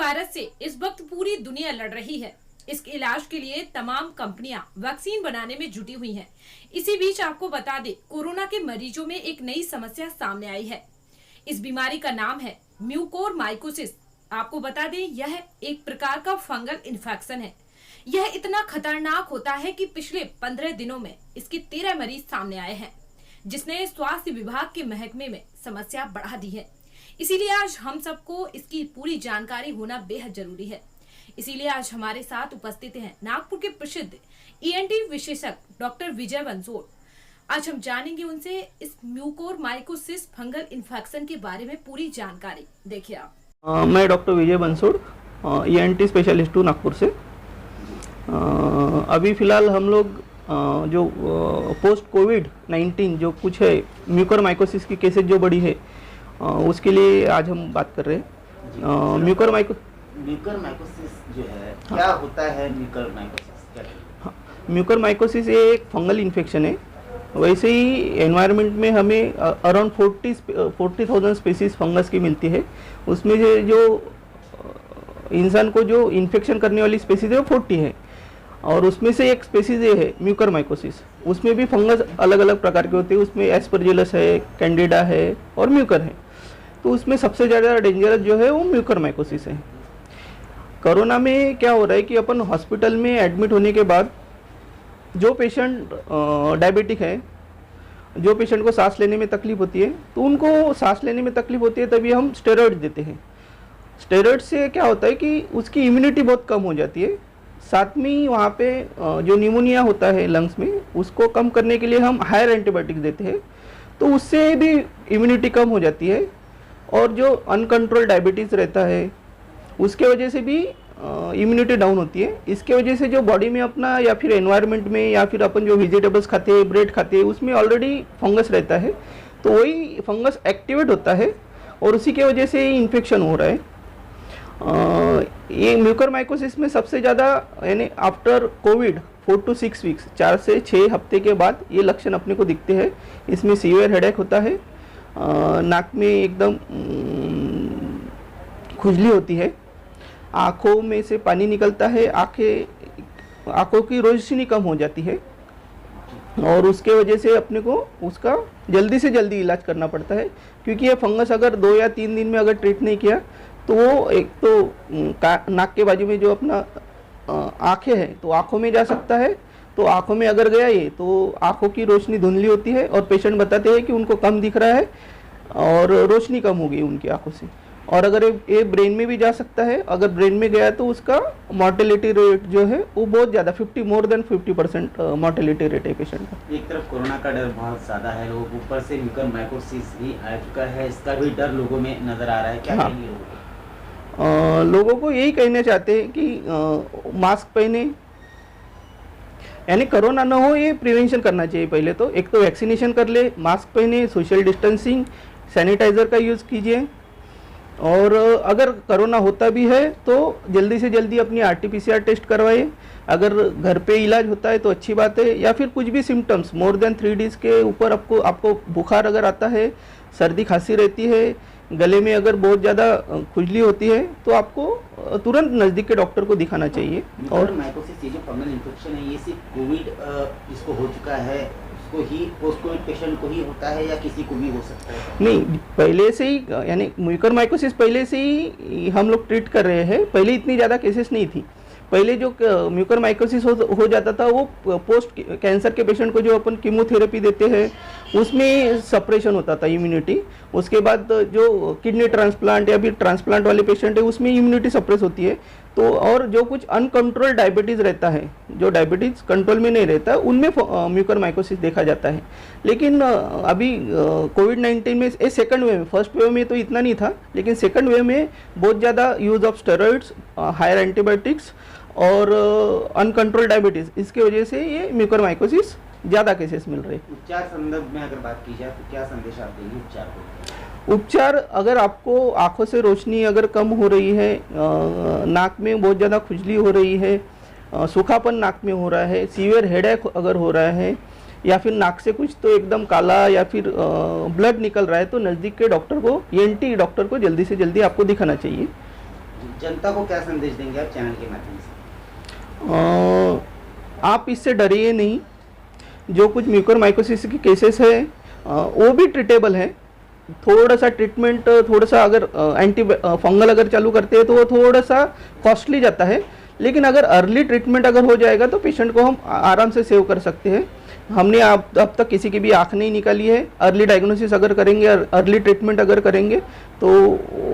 Virus से इस वक्त पूरी दुनिया लड़ रही है। इसके इलाज के लिए तमाम कंपनियां वैक्सीन बनाने में जुटी हुई हैं। इसी बीच आपको बता दें, कोरोना के मरीजों में एक नई समस्या सामने आई है। इस बीमारी का नाम है म्यूकोरमाइकोसिस। आपको बता दें, यह एक प्रकार का फंगल इन्फेक्शन है। यह इतना खतरनाक होता है कि पिछले 15 दिनों में इसके 13 मरीज सामने आए हैं, जिसने स्वास्थ्य विभाग के महकमे में समस्या बढ़ा दी है। इसीलिए आज हम सबको इसकी पूरी जानकारी होना बेहद जरूरी है। इसीलिए आज हमारे साथ उपस्थित हैं नागपुर के प्रसिद्ध ईएनटी विशेषज्ञ डॉक्टर विजय बंसोड़। आज हम जानेंगे उनसे इस म्यूकोरमाइकोसिस फंगल इन्फेक्शन के बारे में पूरी जानकारी। देखिए आप। मैं डॉक्टर विजय बंसोड़, ईएनटी स्पेशलिस्ट हूँ नागपुर से। अभी फ़िलहाल हम लोग जो पोस्ट कोविड-19 जो कुछ है म्यूकोरमाइकोसिस की केसेज जो बड़ी है, उसके लिए आज हम बात कर रहे हैं। म्यूकोरमाइकोसिस जो है, क्या होता है म्यूकोरमाइकोसिस? म्यूकोरमाइकोसिस ये एक फंगल इन्फेक्शन है। वैसे ही एनवायरनमेंट में हमें अराउंड 40,000 स्पीसीज फंगस की मिलती है। उसमें से जो इंसान को जो इन्फेक्शन करने वाली स्पीसीज है वो 40 है, और उसमें से एक स्पीसीज ये है म्यूकोरमाइकोसिस। उसमें भी फंगस अलग अलग प्रकार के होते हैं। उसमें एस्परजिलस है, कैंडिडा है और म्यूकर है। तो उसमें सबसे ज़्यादा डेंजरस जो है वो म्यूकोरमाइकोसिस है। कोरोना में क्या हो रहा है कि अपन हॉस्पिटल में एडमिट होने के बाद जो पेशेंट डायबिटिक है, जो पेशेंट को सांस लेने में तकलीफ होती है, तो उनको सांस लेने में तकलीफ होती है तभी हम स्टेरॉइड देते हैं। स्टेरॉइड से क्या होता है कि उसकी इम्यूनिटी बहुत कम हो जाती है। साथ में वहाँ पे जो निमोनिया होता है लंग्स में, उसको कम करने के लिए हम हायर एंटीबायोटिक्स देते हैं, तो उससे भी इम्यूनिटी कम हो जाती है। और जो अनकंट्रोल डायबिटीज़ रहता है उसके वजह से भी इम्यूनिटी डाउन होती है। इसके वजह से जो बॉडी में अपना या फिर एनवायरनमेंट में या फिर अपन जो वेजिटेबल्स खाते हैं, ब्रेड खाते हैं, उसमें ऑलरेडी फंगस रहता है, तो वही फंगस एक्टिवेट होता है और उसी के वजह से इन्फेक्शन हो रहा है। ये म्यूकोरमाइकोसिस में सबसे ज़्यादा यानी आफ्टर कोविड 4 to 6 वीक्स, 4 से 6 हफ्ते के बाद ये लक्षण अपने को दिखते हैं। इसमें सीवियर हेडेक होता है, नाक में एकदम खुजली होती है, आँखों में से पानी निकलता है, आँखों की रोशनी कम हो जाती है, और उसके वजह से अपने को उसका जल्दी से जल्दी इलाज करना पड़ता है। क्योंकि ये फंगस अगर 2 या 3 दिन में अगर ट्रीट नहीं किया तो वो एक तो नाक के बाजू में जो अपना आँखें हैं तो आँखों में जा सकता है। तो आँखों में अगर गया ये तो आँखों की रोशनी धुंधली होती है और पेशेंट बताते हैं कि उनको कम दिख रहा है और रोशनी कम हो गई उनकी आँखों से। और अगर ये ब्रेन में भी जा सकता है। अगर ब्रेन में गया तो उसका मॉर्टेलिटी रेट जो है वो बहुत ज़्यादा मोर देन 50% मॉर्टेलिटी रेट है पेशेंट का। एक तरफ कोरोना का डर बहुत ज़्यादा है, लोग ऊपर से म्यूकोरमाइकोसिस भी आ चुका है, इसका भी डर लोगों में नज़र आ रहा है। क्या कहेंगे लोगों को यही कहना चाहते हैं कि मास्क पहने, यानी कोरोना ना हो ये प्रिवेंशन करना चाहिए। पहले तो एक तो वैक्सीनेशन कर ले, मास्क पहने, सोशल डिस्टेंसिंग, सैनिटाइज़र का यूज़ कीजिए, और अगर कोरोना होता भी है तो जल्दी से जल्दी अपनी RT-PCR टेस्ट करवाइए। अगर घर पे इलाज होता है तो अच्छी बात है, या फिर कुछ भी सिम्टम्स मोर देन 3 डेज़ के ऊपर आपको बुखार अगर आता है, सर्दी खांसी रहती है, गले में अगर बहुत ज़्यादा खुजली होती है, तो आपको तुरंत नज़दीक के डॉक्टर को दिखाना चाहिए। और माइकोसिस ये जो फंगल इन्फेक्शन है, ये सिर्फ कोविड जिसको हो चुका है उसको ही, पोस्ट कोविड पेशेंट को ही होता है या किसी को भी हो सकता है? नहीं, पहले से ही यानी म्यूकोरमाइकोसिस पहले से ही हम लोग ट्रीट कर रहे हैं। पहले इतनी ज़्यादा केसेस नहीं थी। पहले जो म्यूकोरमाइकोसिस हो जाता था वो पोस्ट कैंसर के पेशेंट को जो अपन कीमोथेरेपी देते हैं उसमें सप्रेशन होता था इम्यूनिटी। उसके बाद जो किडनी ट्रांसप्लांट या फिर ट्रांसप्लांट वाले पेशेंट है उसमें इम्यूनिटी सप्रेस होती है। तो और जो कुछ अनकंट्रोल डायबिटीज़ रहता है, जो डायबिटीज़ कंट्रोल में नहीं रहता, उनमें म्यूकोरमाइकोसिस देखा जाता है। लेकिन अभी कोविड-19 में ये सेकंड वेव में, फर्स्ट वेव में तो इतना नहीं था, लेकिन सेकंड वेव में बहुत ज़्यादा use of steroids, higher antibiotics और अनकंट्रोल डायबिटीज़, इसकी वजह से ये म्यूकोरमाइकोसिस ज़्यादा केसेस मिल रहे हैं। उपचार संदर्भ में अगर बात की जाए तो क्या संदेश आप देंगे उपचार को? उपचार, अगर आपको आँखों से रोशनी अगर कम हो रही है, नाक में बहुत ज़्यादा खुजली हो रही है, सूखापन नाक में हो रहा है, सीवियर हेडेक अगर हो रहा है, या फिर नाक से कुछ तो एकदम काला या फिर ब्लड निकल रहा है, तो नज़दीक के डॉक्टर को, ENT डॉक्टर को जल्दी से जल्दी आपको दिखाना चाहिए। जनता को क्या संदेश देंगे आप चैनल के माध्यम से? आप इससे डरिए नहीं। जो कुछ म्यूकोरमाइकोसिस की केसेस है वो भी ट्रीटेबल है। थोड़ा सा ट्रीटमेंट, थोड़ा सा अगर एंटी फंगल अगर चालू करते हैं तो वो थोड़ा सा कॉस्टली जाता है, लेकिन अगर अर्ली ट्रीटमेंट अगर हो जाएगा तो पेशेंट को हम आराम से सेव कर सकते हैं। हमने अब तक किसी की भी आँख नहीं निकाली है। अर्ली डायग्नोसिस अगर करेंगे, अर्ली ट्रीटमेंट अगर करेंगे तो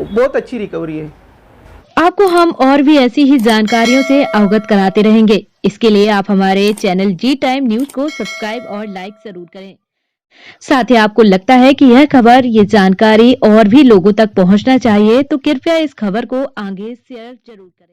बहुत अच्छी रिकवरी है। आपको हम और भी ऐसी ही जानकारियों से अवगत कराते रहेंगे। इसके लिए आप हमारे चैनल जी टाइम न्यूज को सब्सक्राइब और लाइक जरूर करें। साथ ही आपको लगता है कि यह खबर, ये जानकारी और भी लोगों तक पहुंचना चाहिए तो कृपया इस खबर को आगे शेयर जरूर करें।